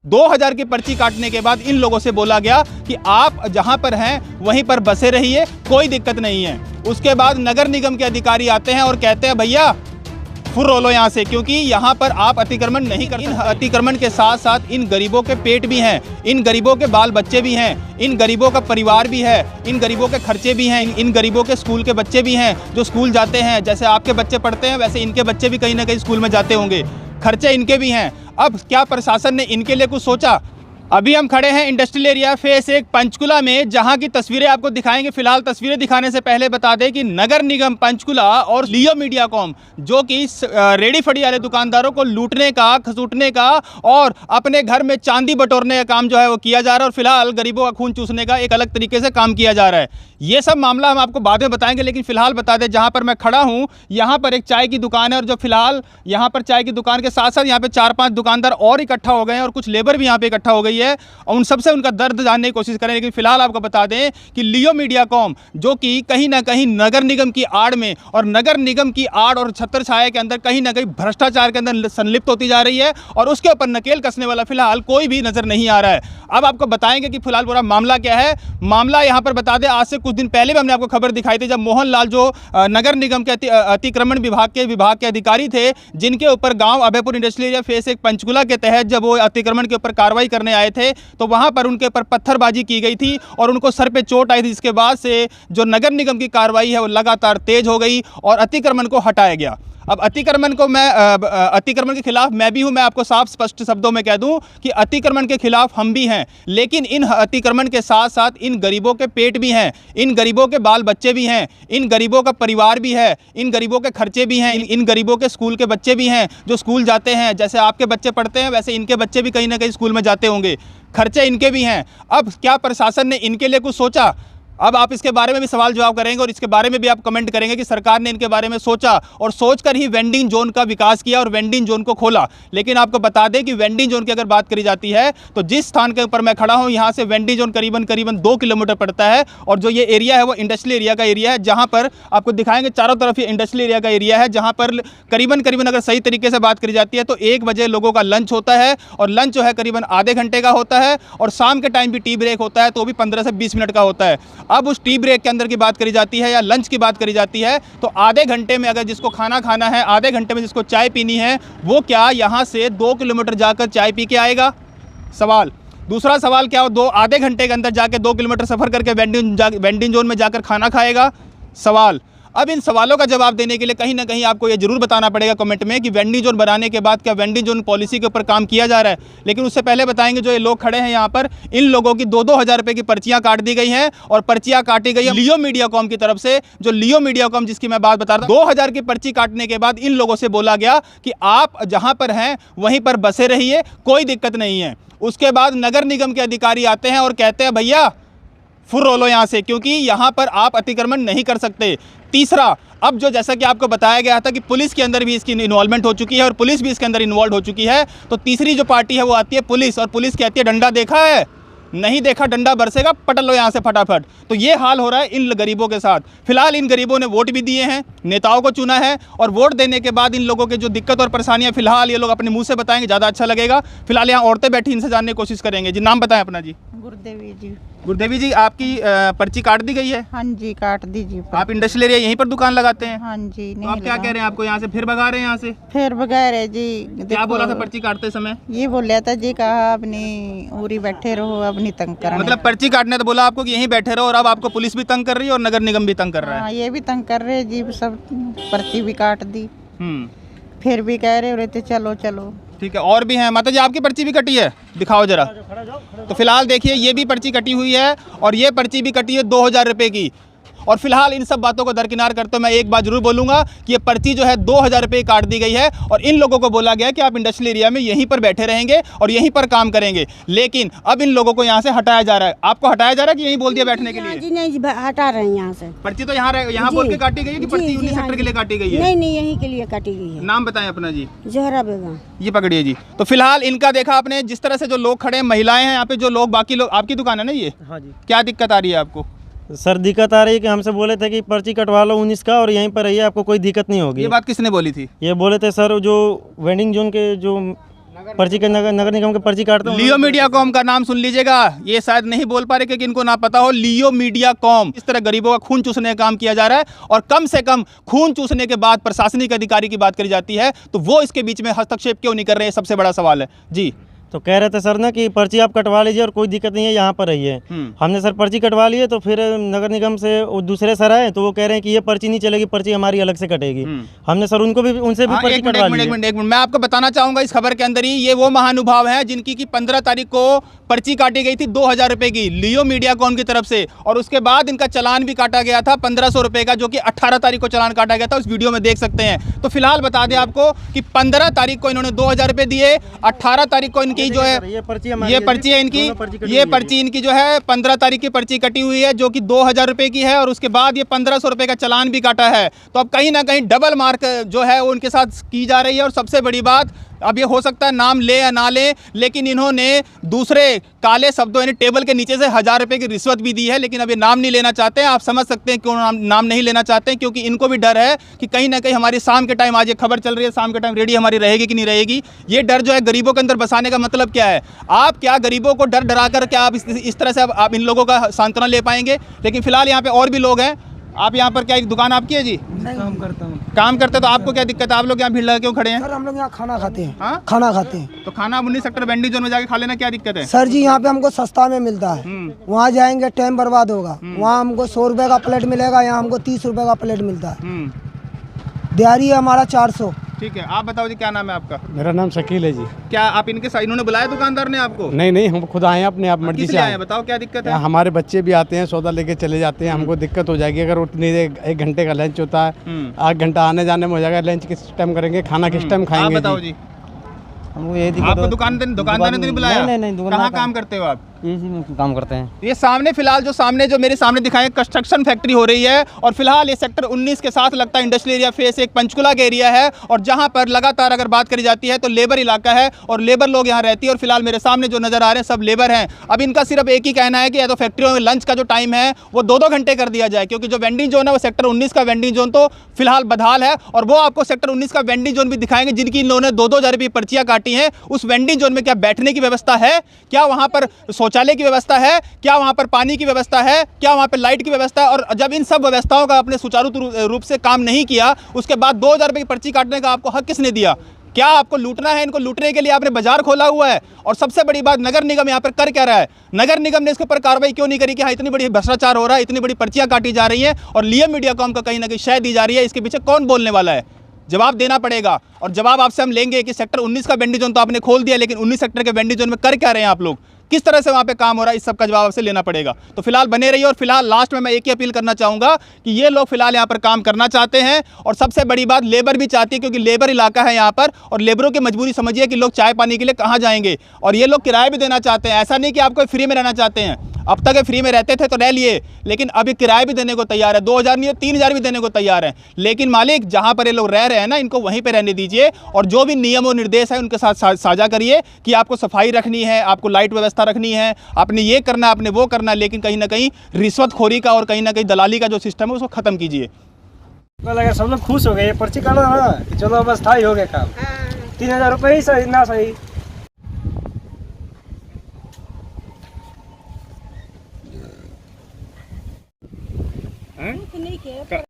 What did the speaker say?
2000 की पर्ची काटने के बाद इन लोगों से बोला गया कि आप जहां पर हैं वहीं पर बसे रहिए, कोई दिक्कत नहीं है। उसके बाद नगर निगम के अधिकारी आते हैं और कहते हैं भैया फुर्रोलो यहाँ से, क्योंकि यहाँ पर आप अतिक्रमण नहीं कर सकते। इन अतिक्रमण के साथ साथ इन गरीबों के पेट भी हैं, इन गरीबों के बाल बच्चे भी हैं, इन गरीबों का परिवार भी है, इन गरीबों के खर्चे भी हैं, इन गरीबों के स्कूल के बच्चे भी हैं जो स्कूल जाते हैं। जैसे आपके बच्चे पढ़ते हैं वैसे इनके बच्चे भी कहीं ना कहीं स्कूल में जाते होंगे, खर्चे इनके भी हैं। अब क्या प्रशासन ने इनके लिए कुछ सोचा? अभी हम खड़े हैं इंडस्ट्रियल एरिया फेस 1 पंचकुला में, जहां की तस्वीरें आपको दिखाएंगे। फिलहाल तस्वीरें दिखाने से पहले बता दें कि नगर निगम पंचकुला और लियो मीडियाकॉम जो कि रेडी फड़ी वाले दुकानदारों को लूटने का, खसूटने का और अपने घर में चांदी बटोरने का काम जो है वो किया जा रहा है, और फिलहाल गरीबों का खून चूसने का एक अलग तरीके से काम किया जा रहा है। ये सब मामला हम आपको बाद में बताएंगे, लेकिन फिलहाल बता दें जहाँ पर मैं खड़ा हूँ यहाँ पर एक चाय की दुकान है, और जो फिलहाल यहाँ पर चाय की दुकान के साथ साथ यहाँ पे 4-5 दुकानदार और इकट्ठा हो गए हैं और कुछ लेबर भी यहाँ पे इकट्ठा हो गई है, और उन सबसे उनका दर्द जानने की कोशिश करें। लेकिन फिलहाल आपको बता दें कि लियो मीडियाकॉम जो कि कहीं ना कहीं नगर निगम की आड़ में और नगर निगम की आड़ और छत्र छाया के अंदर कहीं ना कहीं भ्रष्टाचार के अंदर संलिप्त होती जा रही है, और उसके ऊपर नकेल कसने वाला फिलहाल कोई भी नजर नहीं आ रहा है। अब आपको बताएंगे कि फिलहाल पूरा मामला क्या है। मामला यहाँ पर बता दें, आज से कुछ दिन पहले भी हमने आपको खबर दिखाई थी जब मोहनलाल जो नगर निगम के अतिक्रमण विभाग के अधिकारी थे, जिनके ऊपर गांव Abhaypur industrial area face 1 Panchkula के तहत जब वो अतिक्रमण के ऊपर कार्रवाई करने आए थे तो वहां पर उनके ऊपर पत्थरबाजी की गई थी और उनको सर पे चोट आई थी, जिसके बाद से जो नगर निगम की कार्रवाई है वो लगातार तेज हो गई और अतिक्रमण को हटाया गया। अब अतिक्रमण के खिलाफ मैं भी हूं, मैं आपको साफ स्पष्ट शब्दों में कह दूं कि अतिक्रमण के खिलाफ हम भी हैं, लेकिन इन अतिक्रमण के साथ साथ इन गरीबों के पेट भी हैं, इन गरीबों के बाल बच्चे भी हैं, इन गरीबों का परिवार भी है, इन गरीबों के खर्चे भी हैं, इन गरीबों के स्कूल के बच्चे भी हैं जो स्कूल जाते हैं। जैसे आपके बच्चे पढ़ते हैं वैसे इनके बच्चे भी कहीं ना कहीं स्कूल में जाते होंगे, खर्चे इनके भी हैं। अब क्या प्रशासन ने इनके लिए कुछ सोचा? अब आप इसके बारे में भी सवाल जवाब करेंगे और इसके बारे में भी आप कमेंट करेंगे कि सरकार ने इनके बारे में सोचा और सोचकर ही वेंडिंग जोन का विकास किया और वेंडिंग जोन को खोला। लेकिन आपको बता दें कि वेंडिंग जोन की अगर बात करी जाती है तो जिस स्थान के ऊपर मैं खड़ा हूं यहाँ से वेंडिंग जोन करीबन 2 किलोमीटर पड़ता है, और जो ये एरिया है वो इंडस्ट्रियल एरिया का एरिया है, जहाँ पर आपको दिखाएंगे चारों तरफ ये इंडस्ट्रियल एरिया का एरिया है, जहाँ पर करीबन अगर सही तरीके से बात करी जाती है तो 1 बजे लोगों का लंच होता है, और लंच जो है करीबन आधे घंटे का होता है, और शाम के टाइम भी टी ब्रेक होता है तो भी 15 से 20 मिनट का होता है। अब उस टी ब्रेक के अंदर की बात करी जाती है या लंच की बात करी जाती है तो आधे घंटे में अगर जिसको खाना खाना है, आधे घंटे में जिसको चाय पीनी है, वो क्या यहाँ से 2 किलोमीटर जाकर चाय पी के आएगा? सवाल। दूसरा सवाल क्या हो, आधे घंटे के अंदर जाके 2 किलोमीटर सफर करके वेंडिंग जोन में जाकर खाना खाएगा? सवाल। अब इन सवालों का जवाब देने के लिए कहीं ना कहीं आपको ये जरूर बताना पड़ेगा कमेंट में कि वेंडिंग जोन बनाने के बाद क्या वेंडिंग जोन पॉलिसी के ऊपर काम किया जा रहा है। लेकिन उससे पहले बताएंगे जो ये लोग खड़े हैं यहाँ पर, इन लोगों की 2-2 हज़ार रुपये की पर्चियां काट दी गई हैं, और पर्चियां काटी गई है लियो मीडियाकॉम की तरफ से। जो लियो मीडियाकॉम जिसकी मैं बात बता रहा हूँ, 2000 की पर्ची काटने के बाद इन लोगों से बोला गया कि आप जहाँ पर हैं वहीं पर बसे रहिए, कोई दिक्कत नहीं है। उसके बाद नगर निगम के अधिकारी आते हैं और कहते हैं भैया फुर्रोलो यहाँ से, क्योंकि यहाँ पर आप अतिक्रमण नहीं कर सकते। तीसरा, अब जो जैसा कि आपको बताया गया था कि पुलिस के अंदर भी इसकी इन्वॉल्वमेंट हो चुकी है और पुलिस भी इसके अंदर इन्वॉल्व हो चुकी है, तो तीसरी जो पार्टी है वो आती है पुलिस, और पुलिस कहती है डंडा देखा है? नहीं देखा, डंडा बरसेगा, पटल लो यहाँ से फटाफट। तो ये हाल हो रहा है इन गरीबों के साथ। फिलहाल इन गरीबों ने वोट भी दिए हैं, नेताओं को चुना है, और वोट देने के बाद इन लोगों के जो दिक्कत और परेशानियां फिलहाल ये लोग अपने मुंह से बताएंगे, ज़्यादा अच्छा लगेगा। फिलहाल यहाँ औरतें बैठी, इनसे जानने की कोशिश करेंगे। जी नाम बताएं अपना। जी गुरुदेवी जी। गुरुदेवी जी, आपकी पर्ची काट दी गई है? हाँ जी, काट दीजिए। आप इंडस्ट्रियल एरिया यहीं पर दुकान लगाते हैं? हाँ जी। तो आप क्या कह रहे हैं, आपको यहाँ से फिर भगा रहे हैं? यहाँ से फिर भगा रहे जी। क्या बोला था पर्ची काटते समय? ये बोला था जी, कहा अपनी उरी बैठे रहो, अपनी तंग करने। मतलब पर्ची काटने तो बोला आपको कि यहीं बैठे रहो, और अब आपको पुलिस भी तंग कर रही है और नगर निगम भी तंग कर रहा है। ये भी तंग कर रहे जी, सब पर्ची भी काट दी, फिर भी कह रहे थे चलो चलो। ठीक है, और भी हैं माता जी, आपकी पर्ची भी कटी है? दिखाओ जरा। तो फिलहाल देखिए ये भी पर्ची कटी हुई है, और ये पर्ची भी कटी है 2000 रुपये की। और फिलहाल इन सब बातों को दरकिनार करते हुए मैं एक बात जरूर बोलूंगा कि ये पर्ची जो है 2000 रुपये काट दी गई है, और इन लोगों को बोला गया कि आप इंडस्ट्रियल एरिया में यहीं पर बैठे रहेंगे और यहीं पर काम करेंगे। लेकिन अब इन लोगों को यहाँ से हटाया जा रहा है। आपको हटाया जा रहा है कि यहीं बोल दिया बैठने के लिए? जी नहीं, हटा रहे हैं यहाँ से। पर्ची तो यहाँ बोल के काटी गई है कि पर्ची यूनिट सेक्टर के लिए काटी गई है? नहीं नहीं, यहीं के लिए काटी गई है। नाम बताएं अपना। जी जहरा बेगम। ये पकड़िए जी। तो फिलहाल इनका देखा आपने, जिस तरह से जो लोग खड़े हैं, महिलाएं हैं यहाँ पे, जो लोग बाकी लोग। आपकी दुकान है ना ये? हाँ जी। क्या दिक्कत आ रही है आपको? सर दिक्कत आ रही है कि हमसे बोले थे कि पर्ची कटवा लो 19 का और यहीं पर रहिए, आपको कोई दिक्कत नहीं होगी। ये बात किसने बोली थी? ये बोले थे सर जो वेंडिंग जोन के जो पर्ची के नगर निगम के पर्ची काटते हैं। लियो मीडियाकॉम का नाम सुन लीजिएगा, ये शायद नहीं बोल पा रहे क्योंकि इनको ना पता हो। लियो मीडियाकॉम, इस तरह गरीबों का खून चूसने का काम किया जा रहा है, और कम से कम खून चूसने के बाद प्रशासनिक अधिकारी की बात करी जाती है, तो वो इसके बीच में हस्तक्षेप क्यों नहीं कर रहे हैं, सबसे बड़ा सवाल है जी। तो कह रहे थे सर ना कि पर्ची आप कटवा लीजिए और कोई दिक्कत नहीं है, यहाँ पर रहिए। हमने सर पर्ची कटवा लिए, तो फिर नगर निगम से वो दूसरे सर आए, तो वो कह रहे हैं कि ये पर्ची नहीं चलेगी, पर्ची हमारी अलग से कटेगी। हमने सर उनको भी, उनसे भी पर्ची कटवा ली। एक मिनट मैं आपको बताना चाहूंगा इस खबर के अंदर ही, ये वो महानुभाव हैं जिनकी की 15 तारीख को पर्ची काटी गई थी 2000 रुपए की लियो मीडियाकॉम की तरफ से, और उसके बाद इनका चालान भी काटा गया था 1500 रुपए का, जो कि 18 तारीख को चालान काटा गया था, उस वीडियो में देख सकते हैं। तो फिलहाल बता दें आपको कि 15 तारीख को इन्होंने 2000 रुपए दिए, 18 तारीख को इनकी जो है ये पर्ची है इनकी, ये पर्ची इनकी जो है 15 तारीख की पर्ची कटी हुई है, जो कि 2000 रुपए की है, और उसके बाद ये 1500 रुपए का चालान भी काटा है। तो अब कहीं ना कहीं डबल मार्क जो है वो उनके साथ की जा रही है। और सबसे बड़ी बात, अब ये हो सकता है नाम ले या ना ले, लेकिन इन्होंने दूसरे काले शब्दों यानी टेबल के नीचे से 1000 रुपए की रिश्वत भी दी है, लेकिन अब ये नाम नहीं लेना चाहते हैं। आप समझ सकते हैं क्यों नाम नहीं लेना चाहते हैं, क्योंकि इनको भी डर है कि कहीं ना कहीं हमारी शाम के टाइम, आज ये खबर चल रही है, शाम के टाइम रेडी हमारी रहेगी कि नहीं रहेगी। ये डर जो है गरीबों के अंदर बसाने का मतलब क्या है? आप क्या गरीबों को डर डरा कर क्या आप इस तरह से आप इन लोगों का सांत्वना ले पाएंगे? लेकिन फिलहाल यहाँ पे और भी लोग हैं। आप यहाँ पर क्या एक दुकान आपकी है जी? काम करता हूँ। काम करते, तो आपको क्या दिक्कत है? आप लोग यहाँ भीड़ लगा क्यों खड़े हैं? सर हम लोग यहाँ खाना खाते हैं। हाँ? खाना खाते हैं। तो खाना 19 सेक्टर वेंडिंग जोन में जाके खा लेना, क्या दिक्कत है? सर जी यहाँ पे हमको सस्ता में मिलता है, वहाँ जाएंगे टाइम बर्बाद होगा। वहाँ हमको 100 रुपए का प्लेट मिलेगा, यहाँ हमको 30 रुपए का प्लेट मिलता है। दिहाड़ी है हमारा 400। ठीक है, आप बताओ जी क्या नाम है आपका? मेरा नाम शकील है जी। क्या आप इनके साथ, इन्होंने बुलाया दुकानदार ने आपको? नहीं, हम खुद आए हैं, अपने आप मर्जी किस से लिए आए आए हैं? बताओ क्या दिक्कत है? हमारे बच्चे भी आते हैं, सौदा लेके चले जाते हैं, हमको दिक्कत हो जाएगी अगर उतनी 1 घंटे का लंच होता है, 8 घंटा आने जाने में हो जाएगा। लंच किस टाइम करेंगे, खाना किस टाइम खाएंगे? आप बताओ जी। हमको ये दिक्कत आपको दुकानदार ने नहीं बुलाया? नहीं, कहाँ काम करते हो आप? इसी में काम करते हैं। ये सामने फिलहाल जो मेरे सामने दिखाएं, कंस्ट्रक्शन फैक्ट्री हो रही है, और फिलहाल ये सेक्टर 19 के साथ लगता है इंडस्ट्रियल एरिया फेस एक पंचकुला का एरिया है, और जहां पर लगातार अगर बात करी जाती है तो लेबर इलाका है और लेबर लोग यहां रहती है। और फिलहाल मेरे सामने जो नजर आ रहे हैं सब लेबर हैं। अब इनका सिर्फ एक ही कहना है कि या तो फैक्ट्रियों में लंच का जो टाइम है वो 2-2 घंटे कर दिया जाए, क्योंकि जो वेंडिंग जोन है वो सेक्टर 19 का वेंडिंग जोन तो फिलहाल बदहाल है, और वो आपको सेक्टर 19 का वेंडिंग जोन भी दिखाएंगे जिनकी इन लोगों ने 2-2 हज़ार रुपये पर्चियां काटी हैं। उस वेंडिंग जोन में क्या बैठने की व्यवस्था है, क्या वहां पर शौचालय की व्यवस्था है, क्या वहां पर पानी की व्यवस्था है, क्या वहां पर लाइट की व्यवस्था है? और जब इन सब व्यवस्थाओं का आपने सुचारू रूप से काम नहीं किया, उसके बाद 2000 रुपये की पर्ची काटने का आपको हक किसने दिया? क्या आपको लूटना है? इनको लूटने के लिए आपने बाजार खोला हुआ है। और सबसे बड़ी बात, नगर निगम यहाँ पर कर क्या रहा है? नगर निगम ने इसके ऊपर कार्रवाई क्यों नहीं करी कि हाँ इतनी बड़ी भ्रष्टाचार हो रहा है, इतनी बड़ी पर्चियां काटी जा रही हैं और लियो मीडियाकॉम का कहीं ना कहीं शय दी जा रही है? इसके पीछे कौन बोलने वाला है? जवाब देना पड़ेगा, और जवाब आपसे हम लेंगे कि सेक्टर 19 का वेंडिंग जोन तो आपने खोल दिया, लेकिन 19 सेक्टर के वेंडिंग जोन में कर क्या रहे हैं आप लोग? किस तरह से वहाँ पे काम हो रहा है? इस सब का जवाब आपसे लेना पड़ेगा। तो फिलहाल बने रहिए। और फिलहाल लास्ट में मैं एक ही अपील करना चाहूँगा कि ये लोग फिलहाल यहाँ पर काम करना चाहते हैं, और सबसे बड़ी बात लेबर भी चाहती है, क्योंकि लेबर इलाका है यहाँ पर, और लेबरों की मजबूरी समझिए कि लोग चाय पानी के लिए कहाँ जाएंगे, और ये लोग किराया भी देना चाहते हैं। ऐसा नहीं कि आपको फ्री में रहना चाहते हैं, अब तक फ्री में रहते थे तो रह लिए, लेकिन अभी किराया भी देने को तैयार है, 2000 नहीं 3000 भी देने को तैयार है। लेकिन मालिक जहाँ पर ये लोग रह रहे हैं ना, इनको वहीं पर रहने दीजिए, और जो भी नियम और निर्देश है उनके साथ साझा करिए कि आपको सफाई रखनी है, आपको लाइट व्यवस्था रखनी है, आपने ये करना है, आपने वो करना है, लेकिन कहीं ना कहीं रिश्वतखोरी का और कहीं ना कहीं दलाली का जो सिस्टम है उसको खत्म कीजिए। लगा सब लोग खुश हो गए, ये पर्ची काटा ना, चलो बस था ही हो गया काम। 3000 रुपये ही सही ना सही।